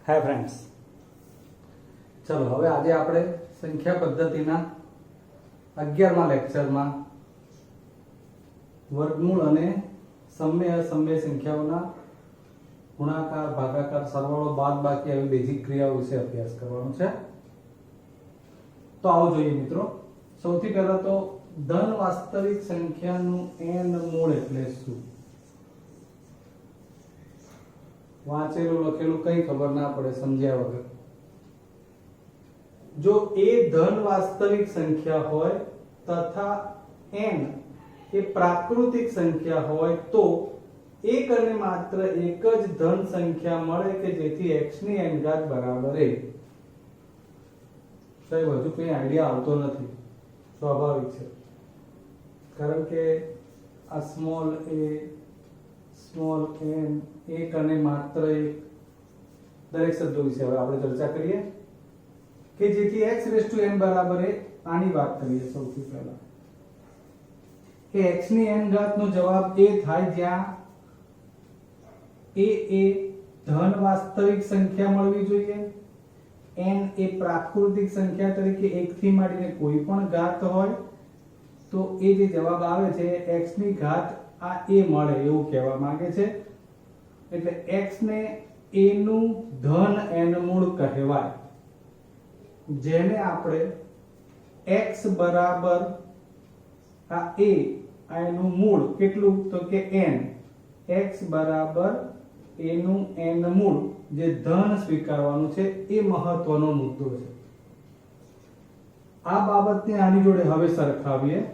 Hi friends, चलो હવે આજે આપણે સંખ્યા પદ્ધતિના 11મા લેક્ચરમાં વર્ગમૂળ અને સમય અસમય સંખ્યાઓના ગુણાકાર, ભાગાકાર, સરવાળો, બાદબાકી આવી બેઝિક ક્રિયાઓ વિશે અભ્યાસ કરવાનો છે। તો આવો જોઈએ મિત્રો। સૌથી પહેલા તો ધન વાસ્તવિક સંખ્યાનું n મૂળ એટલે શું? વાંચેલું લખેલું કઈ ખબર ના પડે સમજ્યા વગર। જો એ ધન વાસ્તવિક સંખ્યા હોય તથા n એ પ્રાકૃતિક સંખ્યા હોય તો એક અને માત્ર એક જ ધન સંખ્યા મળે કે જેથી x ની n ઘાત બરાબર a। સાહેબ હજુ કઈ આઈડિયા આવતો નથી, સ્વાભાવિક છે, કારણ કે આ સ્મોલ a સ્મોલ n એક અને માત્ર એક દરેક શબ્દો વિશે હવે આપણે ચર્ચા કરીએ કે જેથી x n બરાબર a। આની વાત કરીએ સૌથી પહેલા કે x ની n ઘાત નો જવાબ એ થાય જ્યાં a એ ધન વાસ્તવિક સંખ્યા મળવી જોઈએ, n એ પ્રાકૃતિક સંખ્યા તરીકે 1 થી માંડીને કોઈ પણ ઘાત હોય તો એ જે જવાબ આવે છે x ની ઘાત આ a મળે એવું કહેવા માંગે છે। એટલે x ને a નું ધન n મૂળ કહેવાય, જેને આપણે x બરાબર આ a એનું મૂળ કેટલું તો કે n, x બરાબર a નું n મૂળ જે ધન સ્વીકારવાનું છે એ મહત્વનો મુદ્દો છે। આ બાબતને આની જોડે હવે સરખાવીએ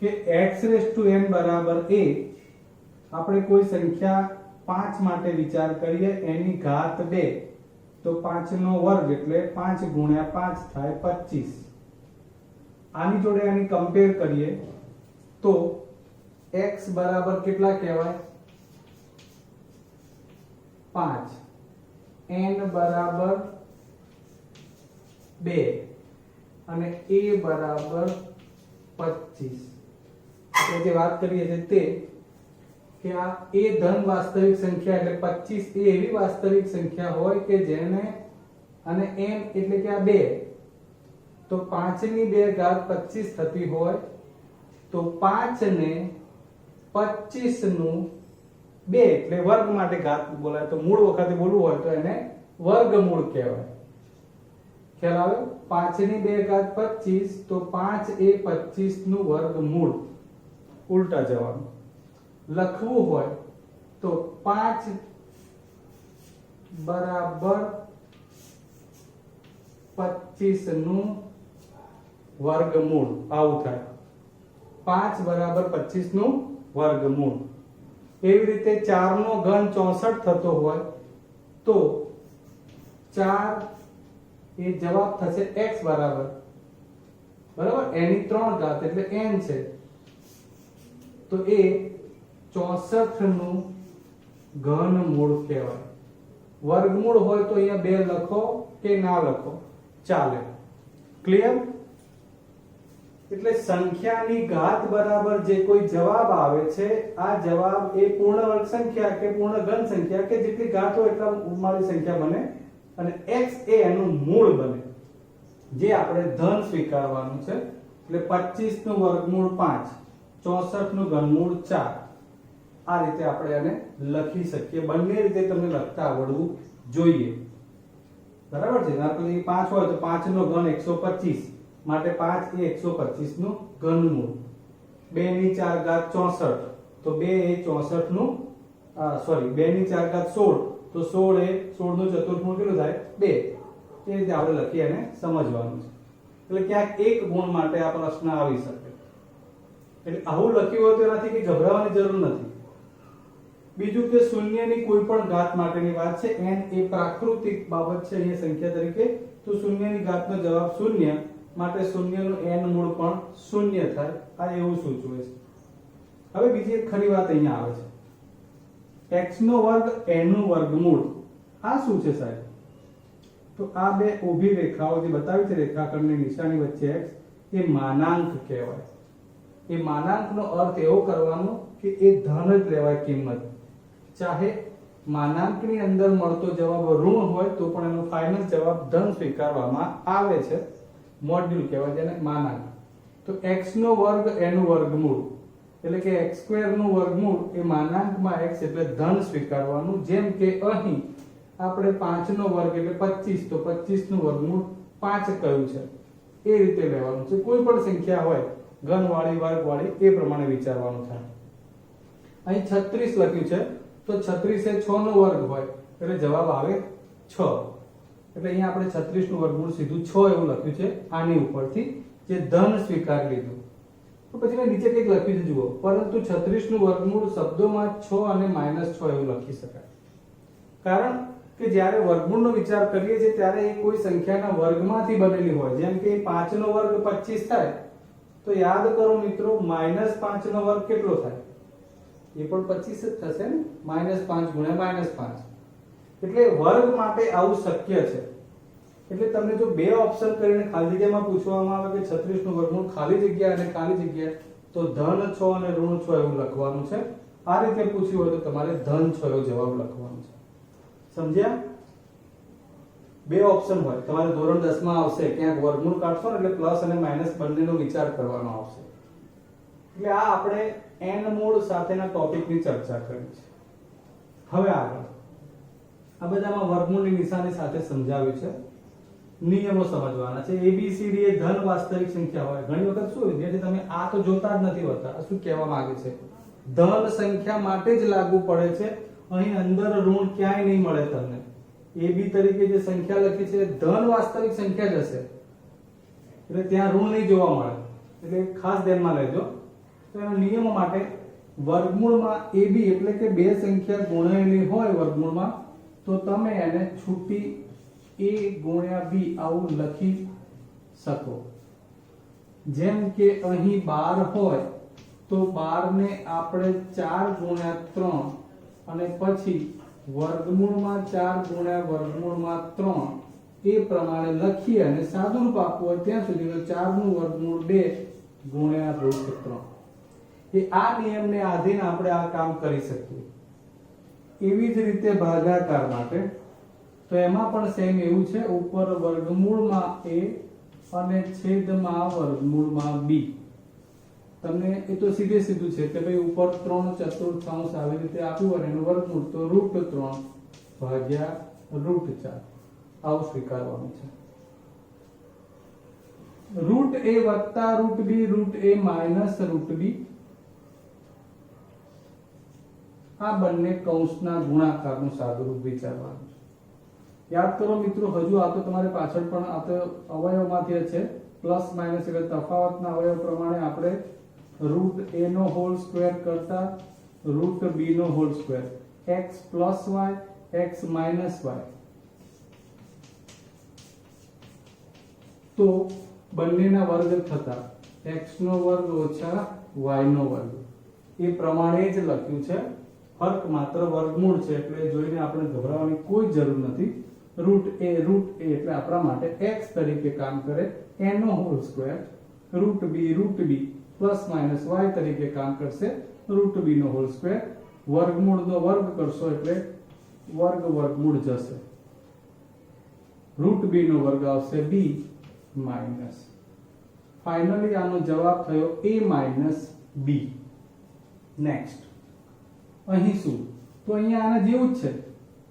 કે x n બરાબર a આપણે કોઈ સંખ્યા 5 માટે વિચાર કરીએ, એની ઘાત 2 તો 5 નો વર્ગ એટલે 5 ગુણ્યા 5 થાય 25। આની જોડે આની કમ્પેર કરીએ તો x બરાબર કેટલા કહેવાય 5, n બરાબર 2 અને a બરાબર 25। આપણે જે વાત કરીએ છીએ તે કે આ a ધન વાસ્તવિક સંખ્યા એટલે 25 એ એવી વાસ્તવિક સંખ્યા હોય કે જેને અને n એટલે કે આ 2 તો 5 ની 2 ઘાત 25 થતી હોય તો 5 ને 25 નું 2 એટલે વર્ગ માટે ઘાત બોલાય તો મૂળ વખતે બોલવું હોય તો એને વર્ગમૂળ કહેવાય। ખ્યાલ આવ્યો? 5 ની 2 ઘાત 25 તો 5 એ 25 નું વર્ગમૂળ। ઉલટા જવાનું લખવું હોય તો 5 બરાબર 25 નું વર્ગમૂળ આવું થાય। 5 બરાબર 25 નું વર્ગમૂળ। એવી રીતે 4 નો ઘન 64 થતો હોય તો 4 એ જવાબ થશે x બરાબર એની 3 ઘાત એટલે n છે તો એ 64 નું ઘનમૂળ કહેવાય। વર્ગમૂળ હોય તો અહીંયા 2 લખો કે ના લખો ચાલે। ક્લિયર? એટલે સંખ્યાની ઘાત બરાબર જે કોઈ જવાબ આવે છે આ જવાબ એ પૂર્ણ વર્ગ સંખ્યા કે પૂર્ણ ઘન સંખ્યા કે જેટલી ઘાત હોય એટલા મારી સંખ્યા બને અને x એ એનું મૂળ બને જે આપણે ધન સ્વીકારવાનું છે। એટલે 25 નું વર્ગમૂળ 5, 64 નું ઘનમૂળ 4। આ રીતે આપણે આને લખી શકીએ। બંને રીતે તમને લખતા આવડવું જોઈએ, બરાબર છે? ના તો 5 હોય તો 5 નો ઘન 125 માટે 5 એ 125 નું ઘનમૂળ। 2 ની 4 ઘાત 64 તો 2 એ 64 નું 2 ની 4 ઘાત 16 તો 16 એ 16 નું ચતુર્થમૂળ કેટલું થાય 2। એ રીતે આપણે લખી અને સમજવાનું છે। એટલે ક્યાંક એક ગુણ માટે આ પ્રશ્ન આવી શકે। એટલે આવું લખ્યું હોય તો એનાથી કે ગભરાવાની જરૂર નથી। બીજું કે શૂન્યની કોઈ પણ ઘાત માટેની વાત છે, n એ પ્રાકૃતિક બાબત છે અહીંયા સંખ્યા તરીકે તો શૂન્યની ઘાતનો જવાબ શૂન્ય માટે શૂન્યનું n મૂળ પણ શૂન્ય થાય। આ એવું સૂચવે છે। હવે બીજી એક ખરી વાત અહીંયા આવે છે, x નો વર્ગ n નું વર્ગમૂળ। આ શું છે સાહેબ? તો આ બે ઊભી રેખાઓ જે બતાવી છે રેખાખંડની નિશાની વચ્ચે x એ માનાંક કહેવાય। એ માનાંકનો અર્થ એવો કરવાનો કે એ ધન જ લેવાય કિંમત, ચાહે માનાંકની અંદર મળતો જવાબ ઋણ હોય તો પણ એનો ફાઇનલ જવાબ ધન સ્વીકારવામાં આવે છે. મોડ્યુલ કહેવાય જેને માનાંક. તો x નો વર્ગ એનું વર્ગમૂળ એટલે કે x² નું વર્ગમૂળ એ માનાંકમાં x એટલે ધન સ્વીકારવાનું. જેમ કે અહીં આપણે 5 નો વર્ગ એટલે 25 તો 25 નું વર્ગમૂળ 5 કહ્યું છે એ રીતે લેવાનું છે. કોઈ પણ સંખ્યા હોય ઘનવાળી વર્ગવાળી એ પ્રમાણે વિચારવાનું થાય. અહીં 36 લખ્યું છે તો 36 એ 6 નો વર્ગ હોય એટલે જવાબ આવે 6. એટલે અહીંયા આપણે 36 નું વર્ગમૂળ સીધું 6 એવું લખ્યું છે આની ઉપરથી જે ધન સ્વીકાર લીધું. તો પછી મેં નીચે કંઈક લખ્યું છે જુઓ, પરંતુ 36 નું વર્ગમૂળ શબ્દોમાં 6 અને -6 એવું લખી શકાય. કારણ કે જ્યારે વર્ગમૂળનો વિચાર કરીએ છીએ ત્યારે એ કોઈ સંખ્યાના વર્ગમાંથી બનેલી હોય. જેમ કે 5 નો વર્ગ 25 થાય તો યાદ કરો મિત્રો -5 નો વર્ગ કેટલો થાય? એ પણ 25 જ થશે ને, -5 ગુણ્યા -5. એટલે વર્ગ માટે આવું શક્ય છે. એટલે તમને જો બે ઓપ્શન કરીને ખાલી જગ્યામાં પૂછવામાં આવે કે 36 નું વર્ગમૂળ ખાલી જગ્યા અને ખાલી જગ્યા તો ધન 6 અને ઋણ 6 એવું લખવાનું છે. આ રીતે પૂછ્યું હોય તો તમારે ધન 6 એવો જવાબ લખવાનો છે. સમજ્યા? બે ઓપ્શન હોય તમારે ધોરણ 10 માં આવશે, ક્યાંક વર્ગમૂળ કાઢશો ને એટલે પ્લસ અને માઈનસ બંનેનો વિચાર કરવાનો આવશે. એટલે આ આપણે n મૂળ સાથેના ટોપિકની ચર્ચા કરી છે. હવે આગળ આ બધામાં વર્ગમૂળની નિશાની સાથે સમજાવ્યું છે. નિયમો સમજવાના છે. ABCD એ ધન વાસ્તવિક સંખ્યા હોય. ઘણી વખત શું વિદ્યાર્થી તમે આ તો જોતા જ નથી હોતા. શું કહેવા માંગે છે? ધન સંખ્યા માટે જ લાગુ પડે છે. અહીં અંદર ઋણ ક્યાંય નહીં મળે તમને. AB તરીકે જે સંખ્યા લખી છે ધન વાસ્તવિક સંખ્યા જ હશે એટલે ત્યાં ઋણ નહીં જોવા મળે. એટલે ખાસ ધ્યાનમાં લેજો. તો એના નિયમો માટે વર્ગમૂળમાં AB એટલે કે બે સંખ્યા ગુણાયેલી હોય વર્ગમૂળમાં તો તમે એને છૂટી A ગુણ્યા B આવું લખી શકો. જેમ કે અહીં 12 હોય તો 12 ને આપણે 4 ગુણ્યા 3 અને પછી વર્ગમૂળમાં 4 ગુણ્યા વર્ગમૂળમાં 3 એ પ્રમાણે લખીએ અને સાદુરૂપ આપવું હોય ત્યાં સુધી તો 4 નું વર્ગમૂળ 2 ગુણ્યા √3. એ આ નિયમને આધીન આપણે આ કામ કરી શકીએ. એવી જ રીતે ભાગાકાર માટે તો એમાં પણ સેમ એવું છે. ઉપર વર્ગમૂળમાં a અને છેદમાં વર્ગમૂળમાં b. તમને એ તો સીધે સીધું છે કે ભાઈ ઉપર 3/4 આવી રીતે આપ્યું અને એનું વર્ગમૂળ તો √3 ભાગ્યા √4 આવું સ્વીકારવાનું છે. √a વત્તા √b માઈનસ √b આ બંને કૌંસના ગુણાકારનું સાદુરૂપ વિચારવાનું છે. યાદ કરો મિત્રો, હજુ આ તો તમારે પાછળ પણ આ તો અવયવમાંથી છે. પ્લસ માઈનસ એટલે તફાવતના અવયવ પ્રમાણે આપણે √a નો હોલ સ્ક્વેર કરતા √b નો whole square x plus y x minus y તો બંનેના વર્ગ થતા x નો વર્ગ ઓછા y નો વર્ગ એ પ્રમાણે જ લખ્યું છે. ફરક માત્ર વર્ગમૂળ છે એટલે જોઈને આપણે ગભરાવાની કોઈ જરૂર નથી. √a એટલે આપણા માટે x તરીકે કામ કરે. a નો whole square √b plus minus y તરીકે કામ કરશે. √b નો હોલ સ્ક્વેર વર્ગમૂળનો વર્ગ કરશો એટલે વર્ગમૂળ જશે. √b નો વર્ગ આવશે b માઈનસ. ફાઇનલી આનો જવાબ થયો a b. નેક્સ્ટ અહીં શું? તો અહીંયા આના જેવું જ છે.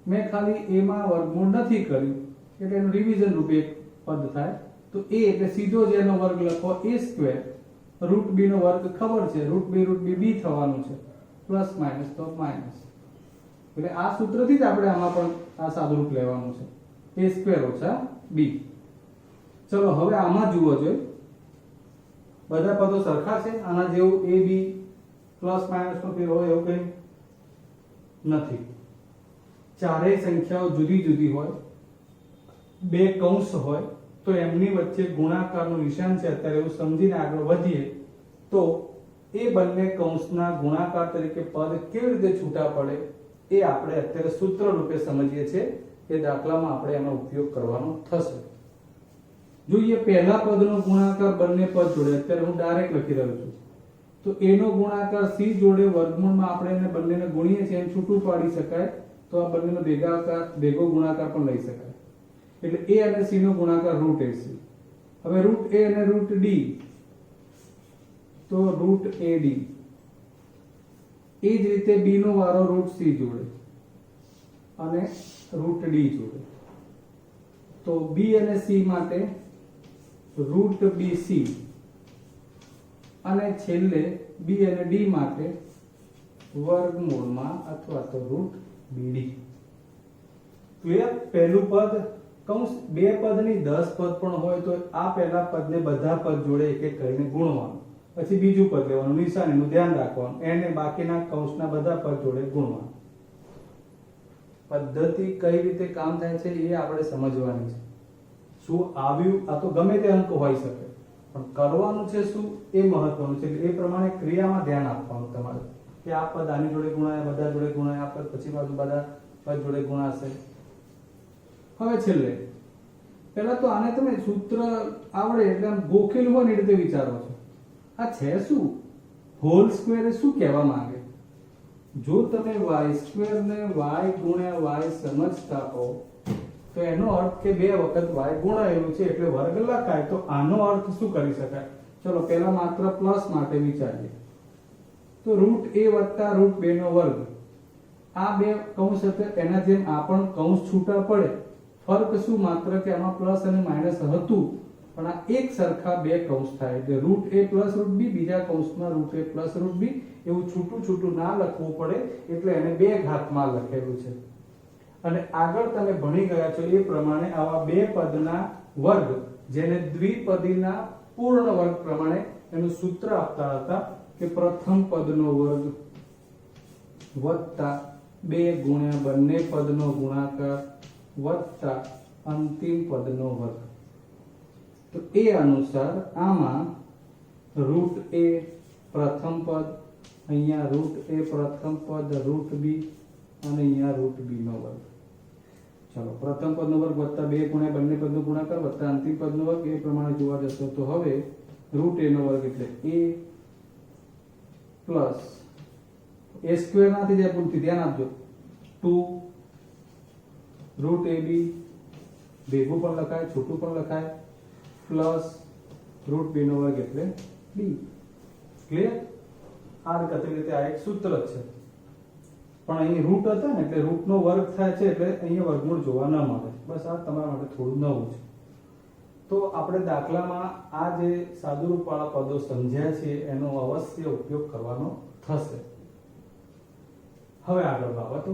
મેં ખાલી a માં વર્ગમૂળ નથી કર્યું એટલે એનું રિવિઝન રૂપે એક પદ થાય. તો a એટલે સીધો જ એનો વર્ગ લખો a². √b નો વર્ગ ખબર છે, √b b થવાનું છે. પ્લસ માઈનસ તો માઈનસ. એટલે આ સૂત્રથી જ આપણે આમાં પણ આ સાદુરૂપ લેવાનું છે. a² ઓછા b. ચલો હવે આમાં જુઓ જોઈએ બધા પદો સરખા છે. આના જેવું a b પ્લસ માઈનસ નો ફેર હોય એવું કંઈ નથી. ચારેય સંખ્યાઓ જુદી જુદી હોય, બે કૌંસ હોય તો એમની વચ્ચે ગુણાકારનું નિશાન છે. અત્યારે એવું સમજીને આગળ વધીએ તો એ બંને કૌંસના ગુણાકાર તરીકે પદ કેવી રીતે છૂટા પડે એ આપણે અત્યારે સૂત્ર રૂપે સમજીએ છીએ. એ દાખલામાં આપણે એનો ઉપયોગ કરવાનો થશે. જોઈએ પહેલા પદનો ગુણાકાર બંને પદ જોડે. અત્યારે હું ડાયરેક્ટ લખી રહ્યો છું. તો a નો ગુણાકાર c જોડે વર્ગમૂળમાં આપણે એને બંનેને ગુણીએ છીએ એમ છૂટું પાડી શકાય. તો આ બંનેનો ભેગો ગુણાકાર પણ લઈ શકાય. એટલે a અને c નો ગુણાકાર √ac. હવે √a અને √d તો √ad. એ જ રીતે b નો વારો √c જોડે અને √d જોડે. તો b અને c માટે √bc અને છેલ્લે b અને d માટે વર્ગમૂળમાં અથવા તો √bd. ક્લિયર? પહેલું પદ કૌંસ બે પદની 10 પદ પણ હોય તો આ પહેલા પદને બધા પદ જોડે એક એક કરીને ગુણવાનું, પછી બીજું પદ લેવાનું, નિશાનીનું ધ્યાન રાખવાનું, એને બાકીના કૌંસના બધા પદ જોડે ગુણવાનું. પદ્ધતિ કઈ રીતે કામ થાય છે એ આપણે સમજવાની છે. શું આવ્યું આ તો ગમે તે અંક હોઈ શકે, પણ કરવાનું છે શું એ મહત્વનું છે. એટલે એ પ્રમાણે ક્રિયામાં ધ્યાન આપવાનું તમારે કે આ પદ આની જોડે ગુણાય, બધા જોડે ગુણાય, આ પદ પછી બાજુ બધા પદ જોડે ગુણાશે. હવે છેલ્લે પહેલા તો આને તમે સૂત્ર આવડે એટલે આમ ગોખેલું હોય ને એ રીતે વિચારો છો. આ છે શું? હોલ સ્ક્વેર એ શું કહેવા માંગે? જો તમે y² ને y ગુણ્યા y સમજતા હો તો એનો અર્થ કે બે વખત y ગુણાયેલું છે એટલે વર્ગ લખાય. તો આનો અર્થ શું કરી શકાય? ચલો પહેલા માત્ર પ્લસ માટે વિચારીએ. તો √a + √b નો વર્ગ. આ બે કૌંસ હતા એના જેમ આ પણ કૌંસ છૂટા પડે. ફરક શું? માત્ર કે આમાં પ્લસ અને માઈનસ હતું પણ આ એક સરખા બે કૌંસ થાય એટલે √a + √b, બીજા કૌંસમાં √a + √b. એવું છૂટું છૂટું ના લખવું પડે એટલે એને બે ઘાતમાં લખેલું છે. અને આગળ તમે ભણી ગયા છો એ પ્રમાણે આવા બે પદના વર્ગ જેને દ્વિપદીના પૂર્ણ વર્ગ પ્રમાણે એનું સૂત્ર આપતા હતા કે પ્રથમ પદનો વર્ગ વત્તા 2 ગુણ્યા બંને પદનો ગુણાકાર વત્તા અંતિમ પદનો વર્ગ. તો એ અનુસાર આમાં √a પ્રથમ પદ, અહીંયા √a પ્રથમ પદ, √b અને અહીંયા √b નો વર્ગ. ચલો પ્રથમ પદનો વર્ગ વત્તા 2 ગુણ્યા બંને પદનો ગુણાકાર વત્તા અંતિમ પદનો વર્ગ એ પ્રમાણે જોવા જશો તો હવે √a નો વર્ગ એટલે a પ્લસ a² નાથી જાય ભૂલથી ધ્યાન આપજો 2 √ab ભેગું પણ લખાય છૂટું પણ લખાય પ્લસ √b નો વર્ગ એટલે b. ક્લિયર? આ રીતે આ એક સૂત્ર છે પણ અહીં રૂટ હતા ને એટલે રૂટ નો વર્ગ થાય છે એટલે અહીંયા વર્ગમૂળ જોવા ન મળે. બસ આ તમારા માટે થોડું નવું છે. તો આપણે દાખલામાં આ જે સાદુરૂપ વાળા પદો સમજ્યા છે એનો અવશ્ય ઉપયોગ કરવાનો થશે. હવે આગળ બાબતો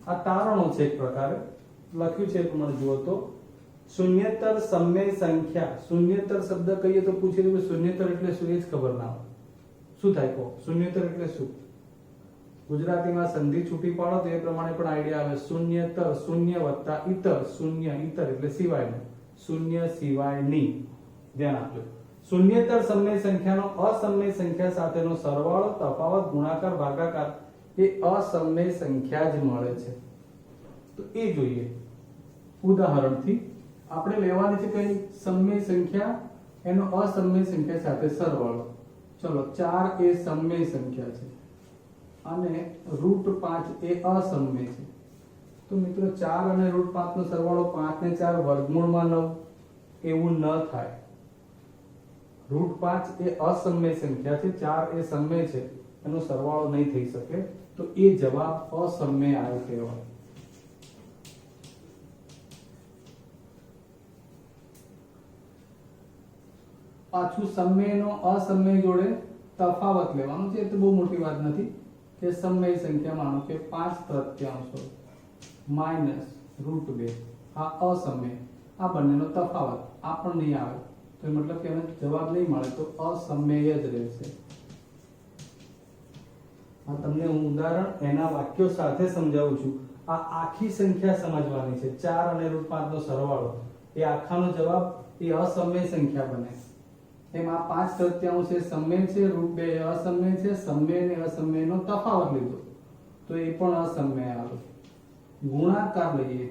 આ તારણો છે એક પ્રકારે લખ્યું છે પ્રમાણે જુઓ તો શૂન્યતર સમય સંખ્યા. શૂન્યતર શબ્દ કહીએ તો પૂછી લે શૂન્યતર એટલે શું એ જ ખબર ના હોય. શું થાય કહો? શૂન્યતર એટલે શું? ગુજરાતીમાં સંધિ છૂટી પાડો તો એ પ્રમાણે પણ આઈડિયા આવે. શૂન્યતર શૂન્ય વત્તા ઇતર. શૂન્ય ઇતર એટલે સિવાયનું, શૂન્ય સિવાયની. ધ્યાન આપજો. શૂન્યતર સમય સંખ્યાનો અસમય સંખ્યા સાથેનો સરવાળો, તફાવત, ગુણાકાર, ભાગાકાર એ અસમય સંખ્યા જ મળે છે. તો એ જોઈએ ઉદાહરણથી. આપણે લેવાની છે કઈ સમય સંખ્યા એનો અસમય સંખ્યા સાથે સરવાળો. ચલો 4 એ સમય સંખ્યા છે અને √5 એ અસમય છે. તો મિત્રો 4 અને √5 નો સરવાળો 5 ને 4 વર્ગમૂળમાં 9 એવું ન થાય. √5 એ અસમય સંખ્યા છે, 4 એ સમય છે, એનો સરવાળો નહીં થઈ શકે. તો એ જવાબ અસમય આવ્યો કહેવાય. પાછું સમયનો અસમય જોડે તફાવત લેવાનો છે. તો બહુ મોટી વાત નથી કે સમય સંખ્યા માનો કે 5/3 માઈનસ √2 આ અસમય, આ બંનેનો તફાવત આ પણ નહીં આવે તો મતલબ કે એને જવાબ નહીં મળે તો અસમય જ રહેશે. આ તમને હું ઉદાહરણ એના વાક્યો સાથે સમજાવું છું. આ આખી સંખ્યા સમજવાની છે. 4 અને √5 નો સરવાળો એ આખાનો જવાબ એ અસમય સંખ્યા બને. એમાં 5/3 એ સમય છે, √2 એ અસમય છે, સમય અને અસમયનો તફાવત લીધો તો એ પણ અસમય આવે. ગુણાકાર લઈએ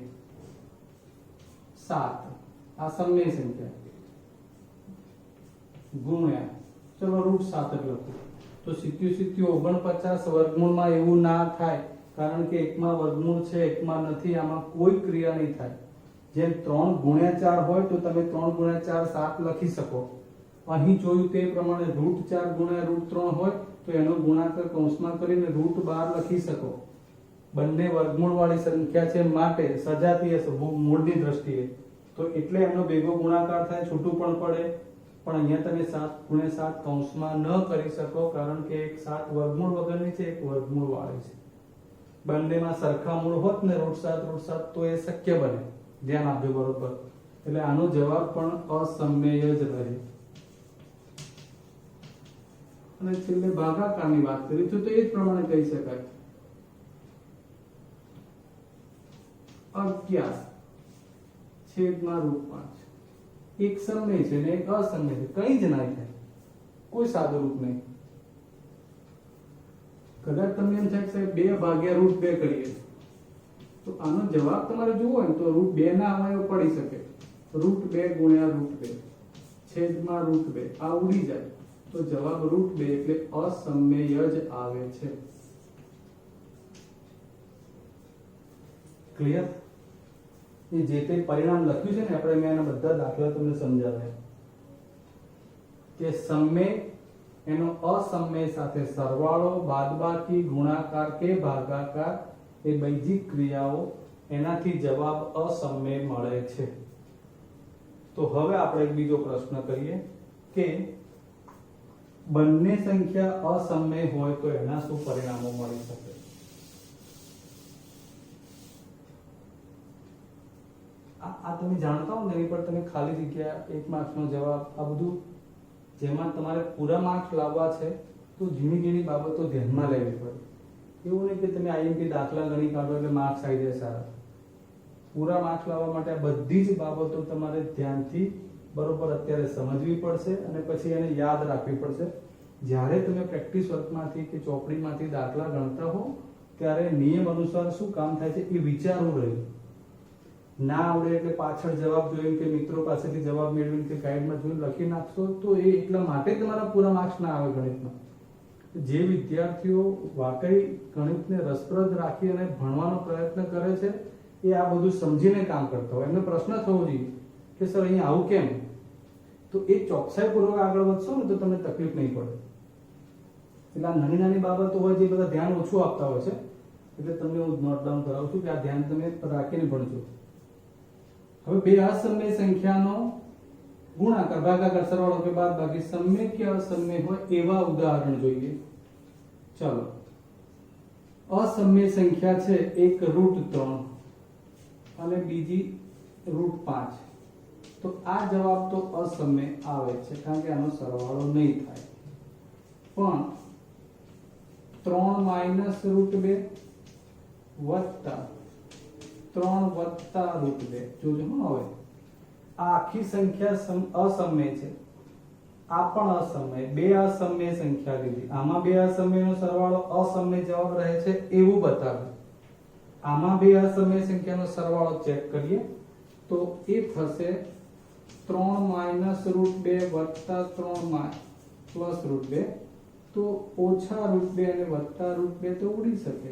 7 આ સમય સંખ્યા ગુણ્યા ચલો √7 લખો તો 7 49 વર્ગમૂળમાં એવું ના થાય કારણ કે એકમાં વર્ગમૂળ છે એકમાં નથી, આમાં કોઈ ક્રિયા નહીં થાય. જેમ 3 ગુણ્યા 4 હોય તો તમે 3 ગુણ્યા 4 7 લખી શકો. અહીં જોયું તે પ્રમાણે √4 ગુણ્યા √3 હોય તો એનો ગુણાકાર કૌંસમાં કરીને √12 લખી શકો. બંને વર્ગમૂળ વાળી સંખ્યા છે માટે સજાતીય છે મૂળની દ્રષ્ટિએ, તો એટલે એનો ભેગો ગુણાકાર થાય, છૂટું પણ પડે. પણ અહીંયા તમે 7 ગુણ્યા 7 કૌંસમાં ન કરી શકો, કારણ કે એક 7 વર્ગમૂળ વગરની છે, એક વર્ગમૂળ વાળી છે. બંનેમાં સરખા મૂળ હોત ને √7 તો એ શક્ય બને. ધ્યાન આપજો બરોબર. એટલે આનો જવાબ પણ અસમમેય જ રહે. અને છેલ્લે ભાગાકારની વાત કરી તો એ જ પ્રમાણે કહી શકાય. 11 છેદમાં √5 એક સમમેય છે ને એક અસમમેય છે, કઈ જ ના થાય, કોઈ સાદું રૂપ નહીં. કદાચ તમને એમ થાય કે સાહેબ 2 ભાગ્યા √2 કરીએ તો આનો જવાબ તમારે જોવો હોય તો √2 ના અવયવ પડી શકે. √2 ગુણ્યા √2 છેદમાં √2 આ ઉડી જાય તો જવાબ √2 એટલે અસમમેય જ આવે છે. ક્લિયર? એ જે તે પરિણામ લખ્યું છે ને આપણે, મેં આના બધા દાખલા તમને સમજાવ્યા કે સમમેય એનો અસમમેય સાથે સરવાળો, બાદબાકી, ગુણાકાર કે ભાગાકાર એ બૈજિક ક્રિયાઓ, એનાથી જવાબ અસમમેય મળે છે. તો હવે આપણે એક બીજો પ્રશ્ન કરીએ કે બંને સંખ્યા અસમમેય હોય તો એના શું પરિણામો મળી શકે. આ તમે જાણતા હો ને એની પર તમે ખાલી જગ્યા 1 માર્ક્સનો જવાબ આ બધું જેમાં તમારે પૂરા માર્ક્સ લાવવા છે તો ઝીણી ઝીણી બાબતો ધ્યાનમાં લેવી પડે. એવું નહીં કે તમે આઈએમપી દાખલા ગણી કાઢો એટલે માર્ક્સ આવી જાય સારા. પૂરા માર્ક્સ લાવવા માટે આ બધી જ બાબતો તમારે ધ્યાનથી બરોબર અત્યારે સમજવી પડશે અને પછી એને યાદ રાખવી પડશે. જ્યારે તમે પ્રેક્ટિસ વર્કમાંથી કે ચોપડીમાંથી દાખલા ગણતા હો ત્યારે નિયમ અનુસાર શું કામ થાય છે એ વિચારવું રહ્યું. ના આવડે એટલે પાછળ જવાબ જોઈને કે મિત્રો પાસેથી જવાબ મેળવીને કે ગાઈડમાં જોઈને લખી નાખશો તો એ એટલા માટે તમારા પૂરા માર્ક્સ ના આવે ગણિતમાં. જે વિદ્યાર્થીઓ વાકઈ ગણિતને રસપ્રદ રાખી અને ભણવાનો પ્રયત્ન કરે છે એ આ બધું સમજીને કામ કરતા હોય. એમનો પ્રશ્ન થવો જોઈએ કે સર અહીંયા આવું કેમ, તો એ ચોકસાઈપૂર્વક આગળ વધશો ને તો તમને તકલીફ નહીં પડે. એટલે આ નાની નાની બાબતો હોય જે બધા ધ્યાન ઓછું આપતા હોય છે, એટલે તમને હું નોટ ડાઉન કરાવું છું કે આ ધ્યાન તમે રાખીને ભણજો. હવે બે અસમમેય સંખ્યાનો ગુણાકાર, ભાગાકાર, સરવાળો કે બાદબાકી સમમેય કે અસમમેય હોય એવા ઉદાહરણ જોઈએ. ચાલો, અસમમેય સંખ્યા છે એક √3 અને બીજી √5, તો આ જવાબ તો અસમમેય આવે છે કારણ કે આનો સરવાળો નહીં થાય. પણ 3 - √2 વત્તા 3 વત્તા √2, જોજો હવે આ આખી સંખ્યા અસમમેય છે, આ પણ અસમમેય, બે અસમમેય સંખ્યા લીધી. આમાં બે અસમમેયનો સરવાળો અસમમેય જવાબ રહે છે એવું બતાવે. આમાં બે અસમમેય સંખ્યાનો સરવાળો ચેક કરીએ તો એ થશે 3 - √2 વત્તા 3 પ્લસ √2, તો ઓછા √2 અને વત્તા √2 તો ઉડી શકે.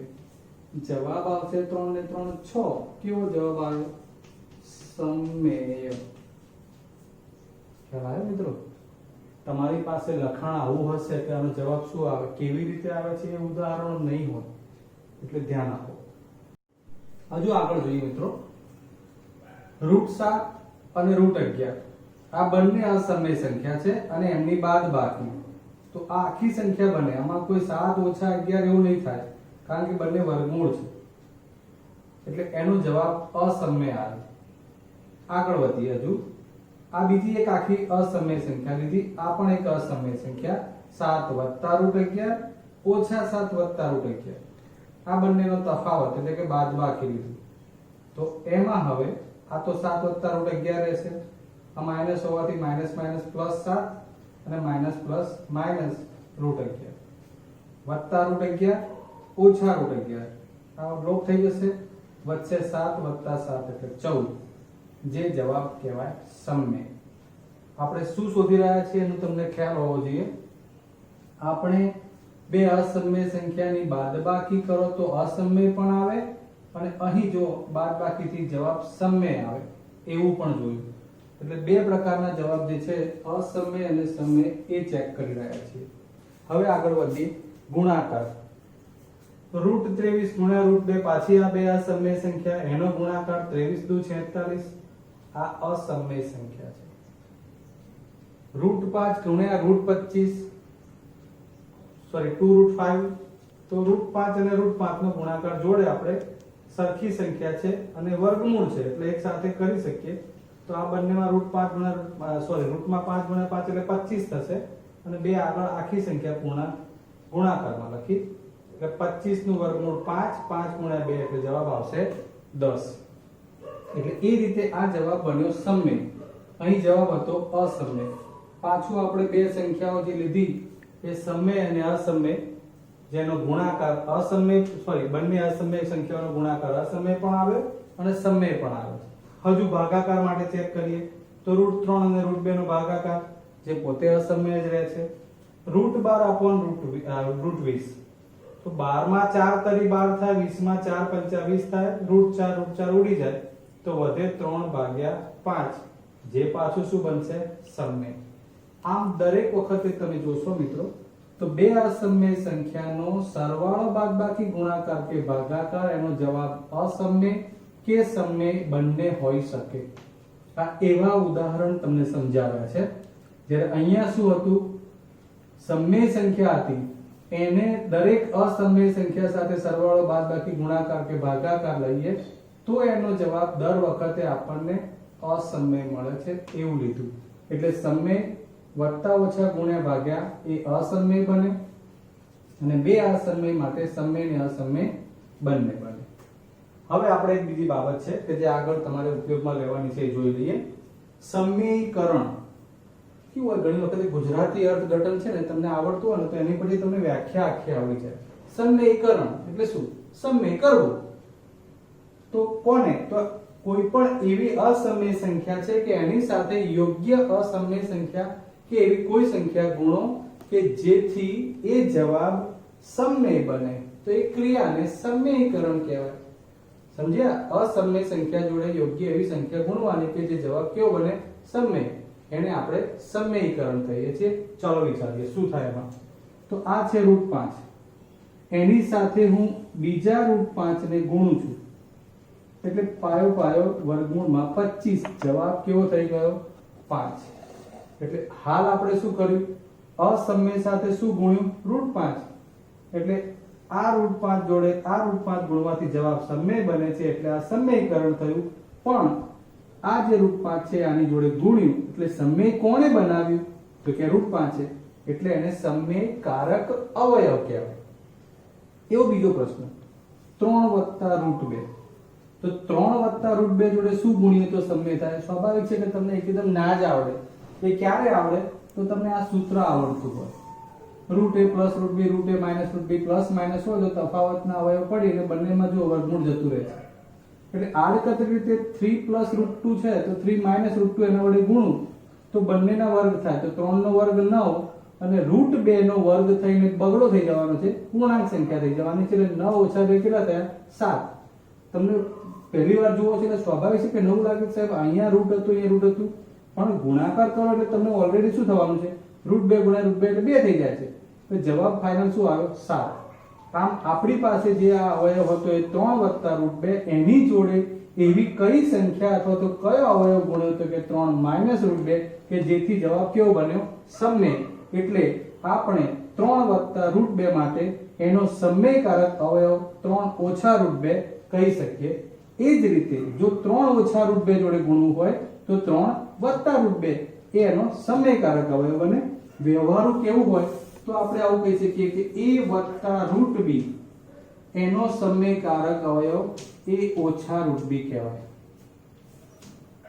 જવાબ આવશે 3 ને 3 6. કેવો જવાબ આવ્યો? સમમેય. ખ્યાલ આવ્યો મિત્રો? તમારી પાસે લખાણ આવું હશે કે આનો જવાબ શું આવે, કેવી રીતે આવે છે એ ઉદાહરણો નહીં હોય, એટલે ધ્યાન આપો. હજુ આગળ જોઈએ મિત્રો, √7 અને √11 આ બંને અસમમેય સંખ્યા છે અને એમની બાદબાકી, તો આ આખી સંખ્યા બને. આમાં કોઈ 7 - 11 એવું નહીં થાય કારણ કે બંને વર્ગમૂળ છે, એટલે એનો જવાબ અસમમેય આવે. આગળ વધીએ. હજુ આ બીજી એક આખી અસમમેય સંખ્યા લીધી, આ પણ એક અસમમેય સંખ્યા 7 વત્તા √11 ઓછા 7 વત્તા √11, આ બંનેનો તફાવત એટલે કે બાદબાકી લીધી. તો એમાં હવે આ તો 7 વત્તા √11 રહેશે, આ માઈનસ હોવાથી માઈનસ માઈનસ પ્લસ 7 અને માઈનસ પ્લસ માઈનસ √11 વત્તા √11 ઓછા √11, આ ડ્રોપ થઈ જશે, વચ્ચે 7 વત્તા 7 એટલે 14, જે જવાબ કહેવાય સમમેય. આપણે શું શોધી રહ્યા છીએ એનું તમને ખ્યાલ હોવો જોઈએ. આપણે બે અસમય સંખ્યાની બાદબાકી કરો તો અસમય પણ આવે અને અહીં જો બાદબાકીથી જવાબ સમય આવે એવું પણ જોયું. એટલે બે પ્રકારના જવાબ જે છે અસમય અને સમય એ ચેક કરી રહ્યા છીએ. હવે આગળ વધીએ. ગુણાકાર. √23 ગુણ્યા √2 પાછી આ બે અસમય સંખ્યા, એનો ગુણાકાર 23 દુ 46. આ અસમય સંખ્યા છે. √5 ગુણ્યા √25 સોરી 2√5, તો √5 અને √5 નો ગુણાકાર જોડે આપણે સરખી સંખ્યા છે અને વર્ગમૂળ છે એટલે એક સાથે કરી શકીએ. તો આ બંનેમાં √5 ગુણ્યા સોરી √5 ગુણ્યા 5 એટલે 25 થશે અને બે આગળ આખી સંખ્યા પૂર્ણાંક ગુણાકારમાં લખી એટલે 25 નું વર્ગમૂળ 5, 5 ગુણ્યા 2 એટલે જવાબ આવશે 10. એટલે એ રીતે આ જવાબ બન્યો સમય. અહીં જવાબ હતો અસમય. પાછું આપણે બે સંખ્યાઓ જે લીધી એ સમય અને અસમય, જેનો ગુણાકાર અસમય સોરી બંને અસમય સંખ્યાઓનો ગુણાકાર અસમય પણ આવે અને સમય પણ આવે. હજુ ભાગાકાર માટે ચેક કરીએ તો √3 અને √2 નો ભાગાકાર જે પોતે અસમય જ રહે છે. √12/√20 તો 12 માં 4 તરી 12 થાય, 20 માં 4 પંચા 20 થાય, √4 ઉડી જાય તો વધે 3/5, જે પાછું શું બનશે સમય. આમ દરેક વખતે તમે જોશો મિત્રો તો બે અસમય સંખ્યાનો સરવાળો બાદબાકી ગુણાકાર કે ભાગાકાર એનો જવાબ અસમય કે સમય બંને હોઈ શકે. આ એવા ઉદાહરણ તમને સમજાવ્યા છે. જ્યારે અહીંયા શું હતું, સમય સંખ્યા હતી એને દરેક અસમય સંખ્યા સાથે સરવાળો બાદબાકી ગુણાકાર કે ભાગાકાર લઈએ તો એનો જવાબ દર વખતે આપણને અસમય મળે છે એવું લીધું. એટલે સમય વત્તા ઓછા ગુણ્યા ભાગ્યા એ અસમય બને અને બે અસમય માટે સમય ને અસમય બંને બને. હવે આપણે એક બીજી બાબત છે કે જે આગળ તમારે ઉપયોગમાં લેવાની છે એ જોઈ લઈએ. સમયીકરણ. કેવું હોય, ઘણી વખત ગુજરાતી અર્થઘટન છે ને તમને આવડતું હોય ને તો એની પછી તમને વ્યાખ્યા આખી આવડી જાય. સમયીકરણ એટલે શું? સમય કરવો. તો કોને? તો કોઈ પણ એવી અસમય સંખ્યા છે કે એની સાથે યોગ્ય અસમય સંખ્યા કે એવી કોઈ સંખ્યા ગુણો કે જેથી એ જવાબ સમય બને તો એ ક્રિયાને સમયીકરણ કહેવાય. સમજ્યા? અસમય સંખ્યા જોડે યોગ્ય એવી સંખ્યા ગુણવાની કે જે જવાબ કેવો બને? સમય. એને આપણે સમયીકરણ કહીએ છીએ. ચાલો વિચારીએ શું થાય એમાં. તો આ છે √5, એની સાથે હું બીજા √5 ને ગુણું છું એટલે પાયો પાયો વર્ગમૂળમાં 25, જવાબ કેવો થઈ ગયો? 5. એટલે હાલ આપણે શું કર્યું? અસમય સાથે શું ગુણ્યું? √5. એટલે આ √5 જોડે આ √5 ગુણવાથી જવાબ સમય બને છે એટલે આ સમયીકરણ થયું. પણ આ જે √5 છે આની જોડે ગુણ્યું એટલે સમય કોણે બનાવ્યું? તો કે √5 છે એટલે એને સમયકારક અવયવ કહેવાય. એવો બીજો પ્રશ્ન 3 + √2. તો 3 + √2 જોડે શું ગુણીએ તો સમય થાય? સ્વાભાવિક છે કે તમને એકદમ ના જ આવડે. એ ક્યારે આવડે? તો તમને આ સૂત્ર આવડતું હોય. √a + √b, √a - √b plus minus હોય તો તફાવતના અવયવ પડીને બંનેમાં જો વર્ગમૂળ જતું રહે છે. એટલે આડકતરી રીતે 3 + √2 છે તો 3 - √2 એના વડે ગુણું તો બંનેના વર્ગ થાય તો 3 નો વર્ગ 9 અને √2 નો વર્ગ થઈને બગડો થઈ જવાનો છે, પૂર્ણાંક સંખ્યા થઈ જવાની છે. એટલે 9 - 2 કેટલા થયા? 7. તમને પહેલી વાર જુઓ છો એટલે સ્વાભાવિક છે કે નવું લાગે સાહેબ અહીંયા √, અહીંયા √, પણ ગુણાકાર કરો એટલે તમને ઓલરેડી શું થવાનું છે? √2 × √2 એટલે 2 થઈ જાય છે. તો જવાબ ફાઇનલ શું આવ્યો? 7. આમ આપણી પાસે જે આ અવયવ હતો એ 3 + √2, એની જોડે એવી કઈ સંખ્યા અથવા તો કયો અવયવ ગુણ્યો તો કે 3 - √2 કે જેથી જવાબ કેવો બન્યો? સમય. એટલે આપણે 3 + √2 માટે એનો સમયકારક અવયવ 3 - √2 કહી શકીએ. એ જ રીતે જો 3 - √2 જોડે ગુણવું હોય તો 3 + √2 એ એનો સમયકારક અવયવ બને. વ્યવહારુ કેવું હોય તો આપણે આવું કહી શકીએ કે a + √b એનો સમયકારક અવયવ a - √b કહેવાય.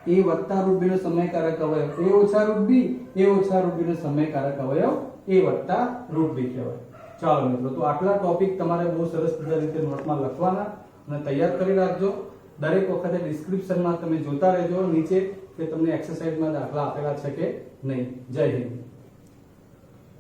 a + √b નો સમયકારક અવયવ a - √b, a - √b નો સમયકારક અવયવ a + √b કહેવાય. ચાલો મિત્રો, તો આટલા ટોપિક તમારે બહુ સરસ રીતે નોટમાં લખવાના અને તૈયાર કરી રાખજો. દરેક વખતે ડિસ્ક્રિપ્શનમાં તમે જોતા રહેજો નીચે કે તમને એક્સરસાઇઝમાં દાખલા આપેલા છે કે નહીં. જય હિન્દ.